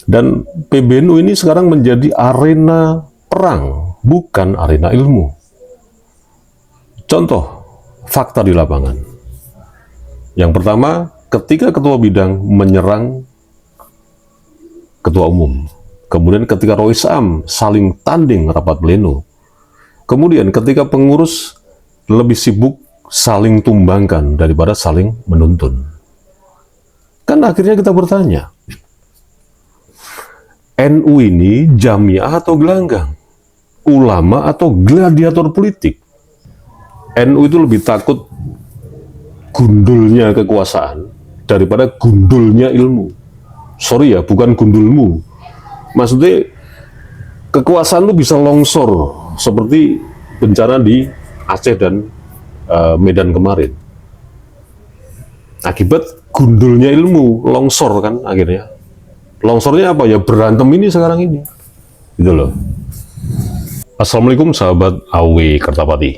Dan PBNU ini sekarang menjadi arena perang, bukan arena ilmu. Contoh, fakta di lapangan. Yang pertama, ketika ketua bidang menyerang ketua umum. Kemudian ketika Rois Am saling tanding rapat pleno. Kemudian ketika pengurus lebih sibuk saling tumbangkan daripada saling menuntun. Kan akhirnya kita bertanya, NU ini jamiah atau gelanggang? Ulama atau gladiator politik? NU itu lebih takut gundulnya kekuasaan daripada gundulnya ilmu. Sorry ya, bukan gundulmu. Maksudnya kekuasaan itu bisa longsor seperti bencana di Aceh dan Medan kemarin. Akibat gundulnya ilmu, longsor kan akhirnya. Longsornya apa ya? Berantem ini sekarang ini. Gitu loh. Assalamualaikum sahabat AW Kertapati.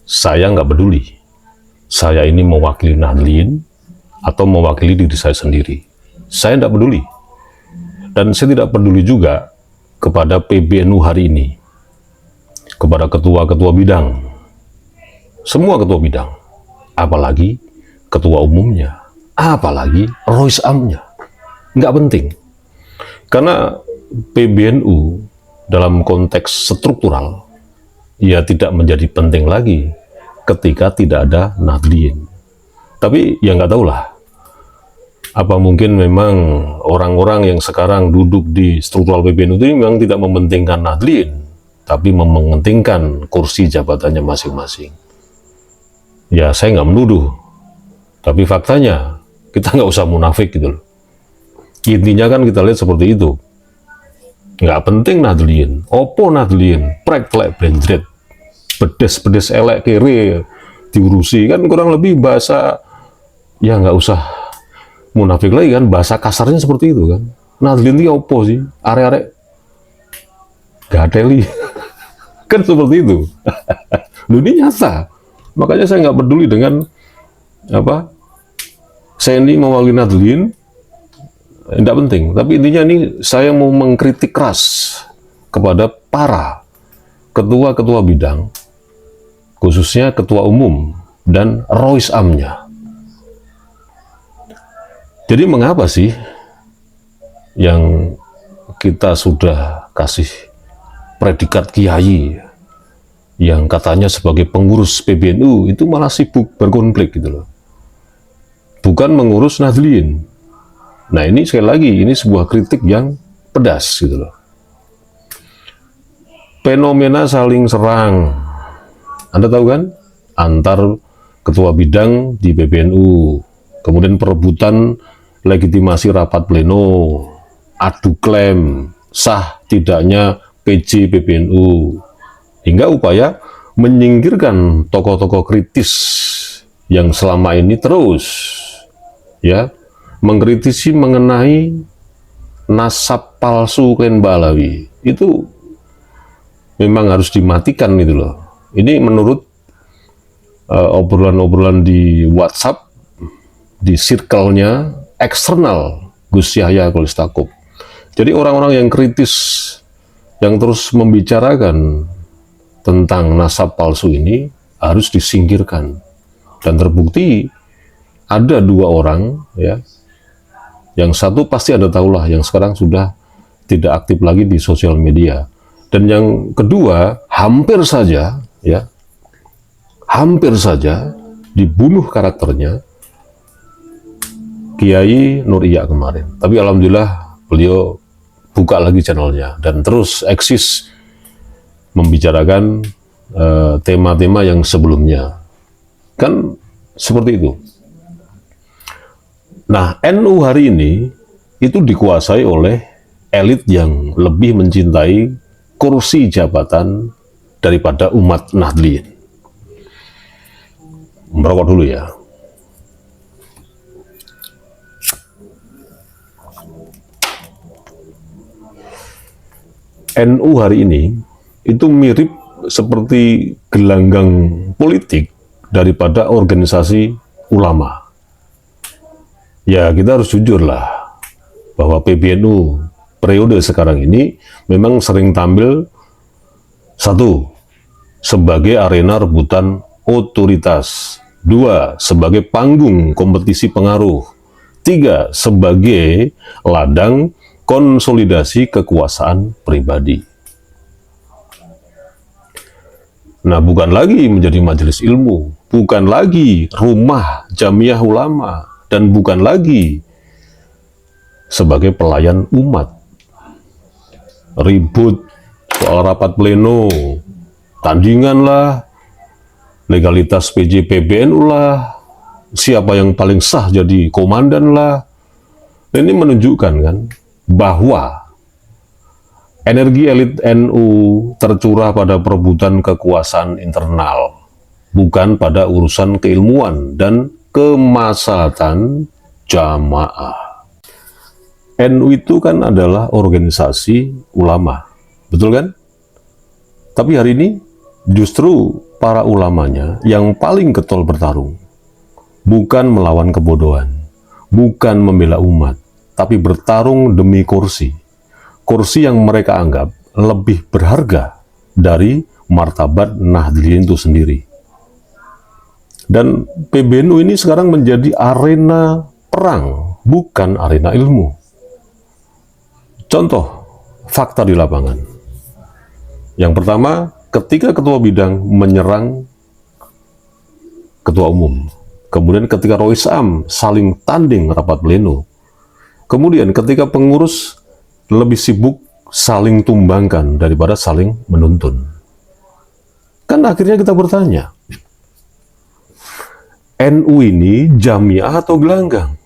Saya nggak peduli. Saya ini mewakili Nahdliyin atau mewakili diri saya sendiri. Saya tidak peduli. Dan saya tidak peduli juga kepada PBNU hari ini. Kepada ketua-ketua bidang. Semua ketua bidang. Apalagi ketua umumnya. Apalagi Rois Amnya. Nggak penting. Karena PBNU dalam konteks struktural, ya tidak menjadi penting lagi ketika tidak ada Nahdliyin. Tapi ya nggak tahulah. Apa mungkin memang orang-orang yang sekarang duduk di struktural PBNU itu memang tidak mementingkan Nahdliyin, tapi mementingkan kursi jabatannya masing-masing. Ya saya nggak menuduh, tapi faktanya kita nggak usah munafik gitu loh. Intinya kan kita lihat seperti itu. Nggak penting Nahdliyin, opo Nahdliyin, prek telek blendret, bedes-bedes elek kere diurusi, kan kurang lebih bahasa, ya nggak usah munafik lagi kan, bahasa kasarnya seperti itu kan. Nahdliyin itu opo sih, arek-arek gateli kan seperti itu. Loh, ini nyata. Makanya saya nggak peduli dengan apa, saya ini mewakili Nahdliyin, tidak penting. Tapi intinya ini saya mau mengkritik keras kepada para ketua-ketua bidang, khususnya ketua umum dan Rois Amnya. Jadi mengapa sih yang kita sudah kasih predikat kiai yang katanya sebagai pengurus PBNU itu malah sibuk berkonflik gitu loh. Bukan mengurus Nahdliyin. Nah ini sekali lagi, ini sebuah kritik yang pedas gitu loh. Fenomena saling serang, Anda tahu kan? Antar ketua bidang di PBNU, kemudian perebutan legitimasi rapat pleno, adu klaim, sah tidaknya PJ PBNU, hingga upaya menyingkirkan tokoh-tokoh kritis yang selama ini terus ya mengkritisi mengenai nasab palsu klan Balawi. Itu memang harus dimatikan gitu loh. Ini menurut obrolan-obrolan di WhatsApp, di circle-nya eksternal Gus Yahya Kholilistakuf. Jadi orang-orang yang kritis, yang terus membicarakan tentang nasab palsu ini harus disingkirkan. Dan terbukti ada dua orang ya, yang satu pasti Anda tahulah, yang sekarang sudah tidak aktif lagi di sosial media. Dan yang kedua, hampir saja dibunuh karakternya Kiai Nur Iya kemarin. Tapi alhamdulillah beliau buka lagi channelnya dan terus eksis membicarakan tema-tema yang sebelumnya. Kan seperti itu. Nah, NU hari ini itu dikuasai oleh elit yang lebih mencintai kursi jabatan daripada umat Nahdliyin. Merokok dulu ya. NU hari ini itu mirip seperti gelanggang politik daripada organisasi ulama. Ya, kita harus jujur lah. bahwa PBNU periode sekarang ini memang sering tampil satu, sebagai arena rebutan otoritas, dua, sebagai panggung kompetisi pengaruh, tiga, sebagai ladang konsolidasi kekuasaan pribadi. Nah, bukan lagi menjadi majelis ilmu, bukan lagi rumah jamiah ulama, dan bukan lagi sebagai pelayan umat. Ribut soal rapat pleno, tandingan lah, legalitas PJ PBNU lah, siapa yang paling sah jadi komandan lah. Ini menunjukkan kan bahwa energi elit NU tercurah pada perebutan kekuasaan internal, bukan pada urusan keilmuan dan kemaslahatan jamaah. NU itu kan adalah organisasi ulama, betul kan? Tapi hari ini justru para ulamanya yang paling getol bertarung, bukan melawan kebodohan, bukan membela umat, tapi bertarung demi kursi. Kursi yang mereka anggap lebih berharga dari martabat Nahdliyin itu sendiri. Dan PBNU ini sekarang menjadi arena perang, bukan arena ilmu. Contoh fakta di lapangan. Yang pertama, ketika ketua bidang menyerang ketua umum. Kemudian ketika Roisam saling tanding rapat pleno. Kemudian ketika pengurus lebih sibuk saling tumbangkan daripada saling menuntun. Kan akhirnya kita bertanya, NU ini jamiah atau gelanggang?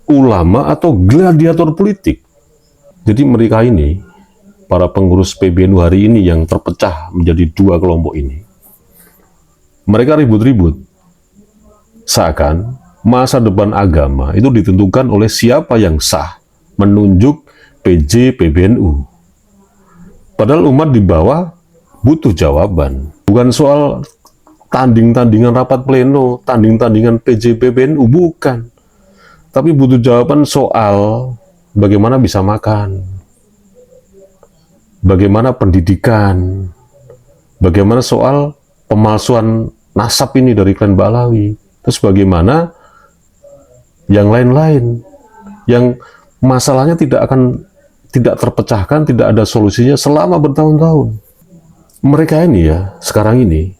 Ulama atau gladiator politik? Jadi mereka ini, para pengurus PBNU hari ini yang terpecah menjadi dua kelompok ini, mereka ribut-ribut. Seakan masa depan agama itu ditentukan oleh siapa yang sah menunjuk PJ PBNU. Padahal umat di bawah butuh jawaban. Bukan soal tanding-tandingan rapat pleno, tanding-tandingan PJ PBNU, bukan. Tapi butuh jawaban soal bagaimana bisa makan, bagaimana pendidikan, bagaimana soal pemalsuan nasab ini dari klan Ba'alawi, terus bagaimana yang lain-lain, yang masalahnya tidak terpecahkan, tidak ada solusinya selama bertahun-tahun. Mereka ini ya, sekarang ini,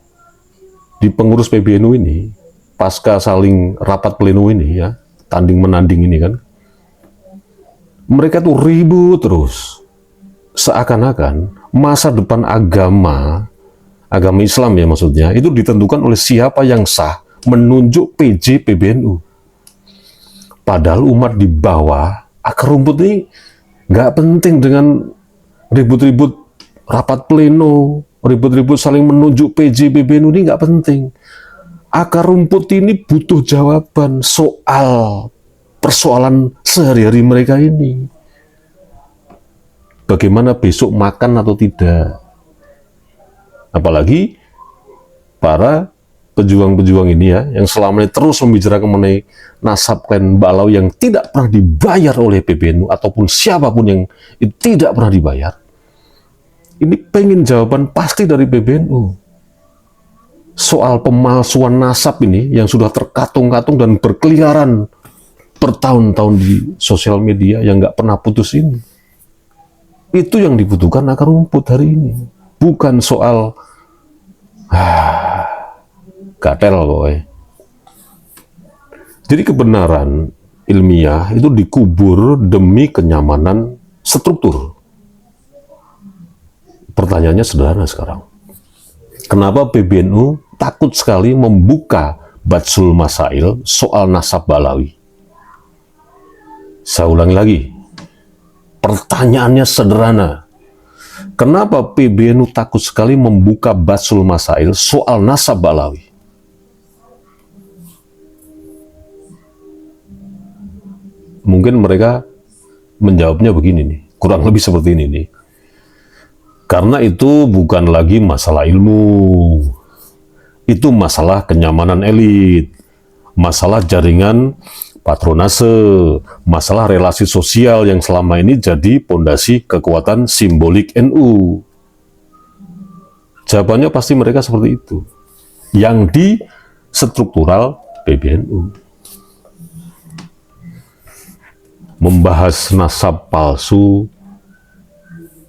di pengurus PBNU ini, pasca saling rapat pleno ini ya, tanding-menanding ini kan, mereka tuh ribut terus. Seakan-akan masa depan agama Islam ya maksudnya, itu ditentukan oleh siapa yang sah menunjuk PJ PBNU. Padahal umat di bawah, akar rumput ini nggak penting dengan ribut-ribut rapat pleno, ribut-ribut saling menunjuk PJ PBNU ini nggak penting. Akar rumput ini butuh jawaban soal persoalan sehari-hari mereka ini. Bagaimana besok makan atau tidak. Apalagi para pejuang-pejuang ini ya, yang selama ini terus membicarakan mengenai nasab klan Ba'alawi yang tidak pernah dibayar oleh PBNU ataupun siapapun yang tidak pernah dibayar. Ini pengen jawaban pasti dari PBNU. Soal pemalsuan nasab ini yang sudah terkatung-katung dan berkeliaran bertahun-tahun di sosial media yang nggak pernah putus ini. Itu yang dibutuhkan akar rumput hari ini. Bukan soal gatel boy. Jadi kebenaran ilmiah itu dikubur demi kenyamanan struktur. Pertanyaannya sederhana sekarang. Kenapa PBNU takut sekali membuka Batsul Masail soal nasab Ba'alawi? Saya ulangi lagi. Pertanyaannya sederhana. Kenapa PBNU takut sekali membuka Batsul Masail soal nasab Ba'alawi? Mungkin mereka menjawabnya begini nih, kurang lebih seperti ini nih. Karena itu bukan lagi masalah ilmu. Itu masalah kenyamanan elit. Masalah jaringan patronase, masalah relasi sosial yang selama ini jadi pondasi kekuatan simbolik NU. Jawabannya pasti mereka seperti itu. Yang di struktural PBNU. Membahas nasab palsu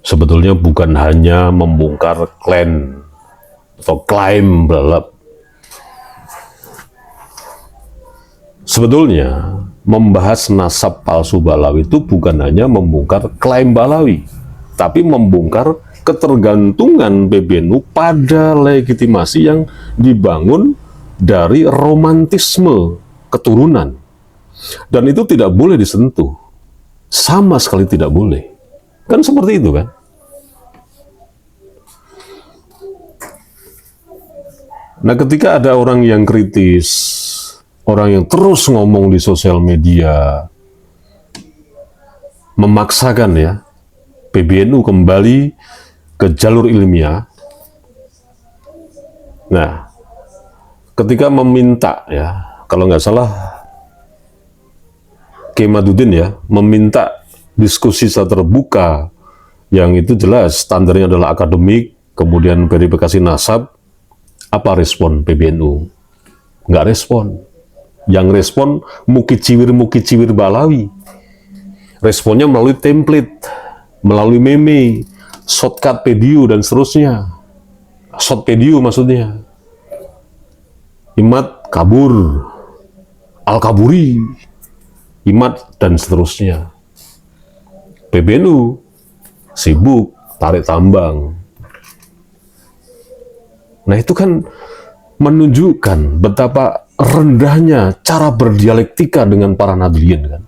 sebetulnya bukan hanya membongkar klaim atau klaim balap. Sebetulnya membahas nasab palsu Balawi itu bukan hanya membongkar klaim Balawi, tapi membongkar ketergantungan PBNU pada legitimasi yang dibangun dari romantisme keturunan. Dan itu tidak boleh disentuh. Sama sekali tidak boleh. Kan seperti itu kan? Nah, ketika ada orang yang kritis, orang yang terus ngomong di sosial media, memaksakan ya, PBNU kembali ke jalur ilmiah. Nah, ketika meminta ya, kalau nggak salah, K. Madudin ya, meminta diskusi secara terbuka, yang itu jelas standarnya adalah akademik, kemudian verifikasi nasab. Apa respon PBNU? Nggak respon. Yang respon muki ciwir Balawi. Responnya melalui template, melalui meme, shortcut video dan seterusnya. Short video maksudnya. Imat kabur, al-kaburi, imat dan seterusnya. PBNU sibuk tarik tambang. Nah, itu kan menunjukkan betapa rendahnya cara berdialektika dengan para Nahdliyin kan.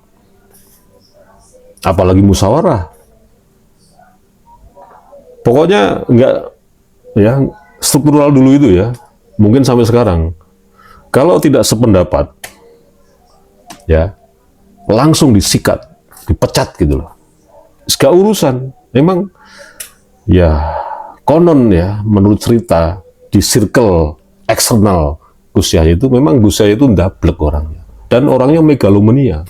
Apalagi musyawarah. Pokoknya enggak ya, struktural dulu itu ya. Mungkin sampai sekarang. Kalau tidak sependapat ya, langsung disikat, dipecat gitu loh. Segala urusan. Memang ya konon ya, menurut cerita di circle eksternal Gus Yahya itu, memang Gus Yahya itu ndablek orangnya. Dan orangnya megalomania.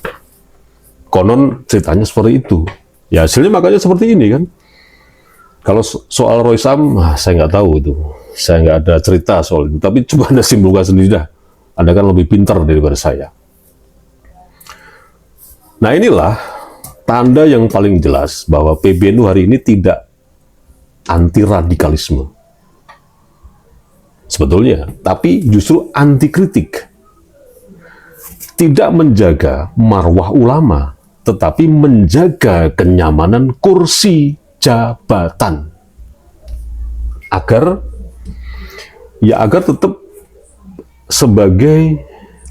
Konon ceritanya seperti itu. Ya hasilnya makanya seperti ini kan. Kalau soal Roisam, saya nggak tahu itu. Saya nggak ada cerita soal itu. Tapi coba Anda simpulkan sendiri dah. Anda kan lebih pintar daripada saya. Nah, inilah tanda yang paling jelas bahwa PBNU hari ini tidak anti radikalisme. Sebetulnya, tapi justru anti kritik. Tidak menjaga marwah ulama, tetapi menjaga kenyamanan kursi jabatan. Agar tetap sebagai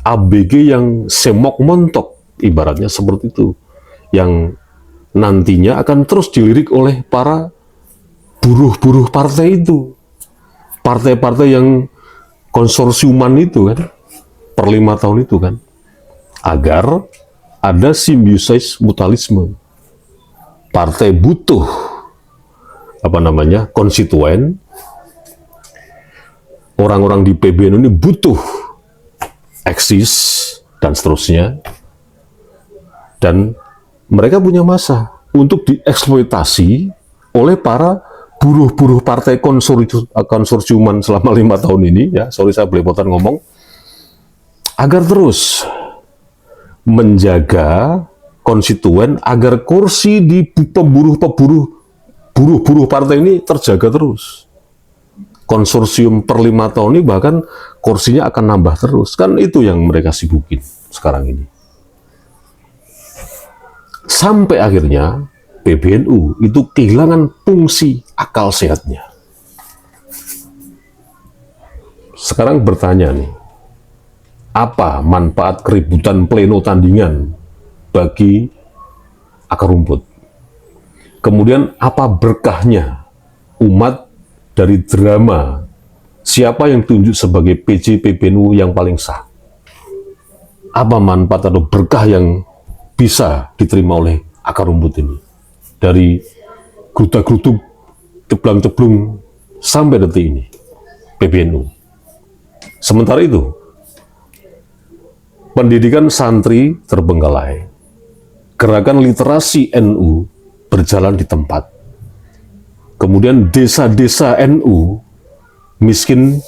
ABG yang semok montok, ibaratnya seperti itu, yang nantinya akan terus dilirik oleh para buruh-buruh partai itu, partai-partai yang konsorsiuman itu kan, per 5 tahun itu kan, agar ada simbiosis mutualisme. Partai butuh konstituen, orang-orang di PBNU ini butuh eksis dan seterusnya, dan mereka punya masa untuk dieksploitasi oleh para buruh-buruh partai konsorsiuman selama 5 tahun ini, ya, sorry saya belepotan ngomong, agar terus menjaga konstituen, agar kursi di buruh-buruh partai ini terjaga terus. Konsorsium per 5 tahun ini bahkan kursinya akan nambah terus. Kan itu yang mereka sibukin sekarang ini. Sampai akhirnya PBNU itu kehilangan fungsi akal sehatnya. Sekarang bertanya nih, apa manfaat keributan pleno tandingan bagi akar rumput? Kemudian apa berkahnya umat dari drama siapa yang tunjuk sebagai PJ PBNU yang paling sah? Apa manfaat atau berkah yang bisa diterima oleh akar rumput ini? Dari geruda-geruduk, ceblang-ceblung sampai detik ini PBNU. Sementara itu pendidikan santri terbengkalai, gerakan literasi NU berjalan di tempat, kemudian desa-desa NU miskin,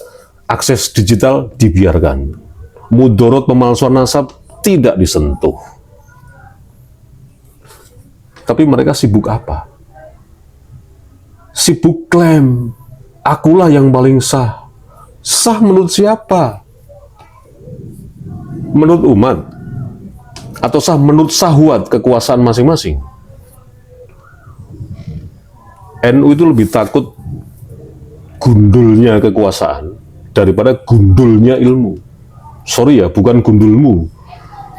akses digital dibiarkan, mudorot pemalsuan nasab tidak disentuh. Tapi mereka sibuk apa? Sibuk klaim, akulah yang paling sah. Sah menurut siapa? Menurut umat? Atau sah menurut syahwat kekuasaan masing-masing? NU itu lebih takut gundulnya kekuasaan daripada gundulnya ilmu. Sorry ya, bukan gundulmu.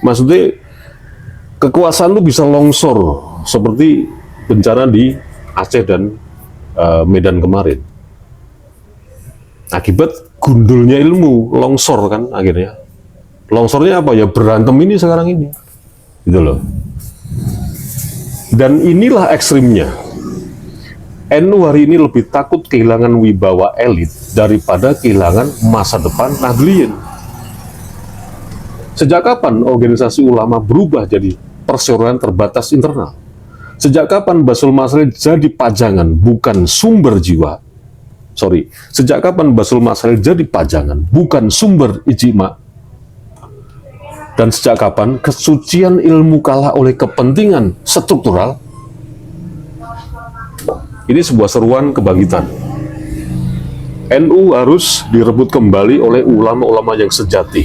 Maksudnya kekuasaan lu bisa longsor seperti bencana di Aceh dan Medan kemarin. Akibat gundulnya ilmu, longsor kan akhirnya. Longsornya apa ya? Berantem ini sekarang ini. Gitu loh. Dan inilah ekstrimnya. NU hari ini lebih takut kehilangan wibawa elit daripada kehilangan masa depan Nahdliyin. Sejak kapan organisasi ulama berubah jadi perseorangan terbatas internal? Sejak kapan Basul Masail jadi pajangan bukan sumber jiwa? Sejak kapan Basul Masail jadi pajangan bukan sumber ijma? Dan sejak kapan kesucian ilmu kalah oleh kepentingan struktural? Ini sebuah seruan kebangkitan. NU harus direbut kembali oleh ulama-ulama yang sejati.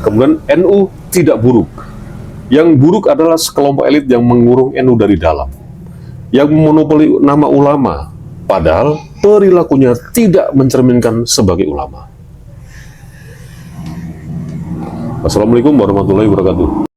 Kemudian NU tidak buruk. Yang buruk adalah sekelompok elit yang mengurung NU dari dalam, yang memonopoli nama ulama, padahal perilakunya tidak mencerminkan sebagai ulama. Assalamualaikum warahmatullahi wabarakatuh.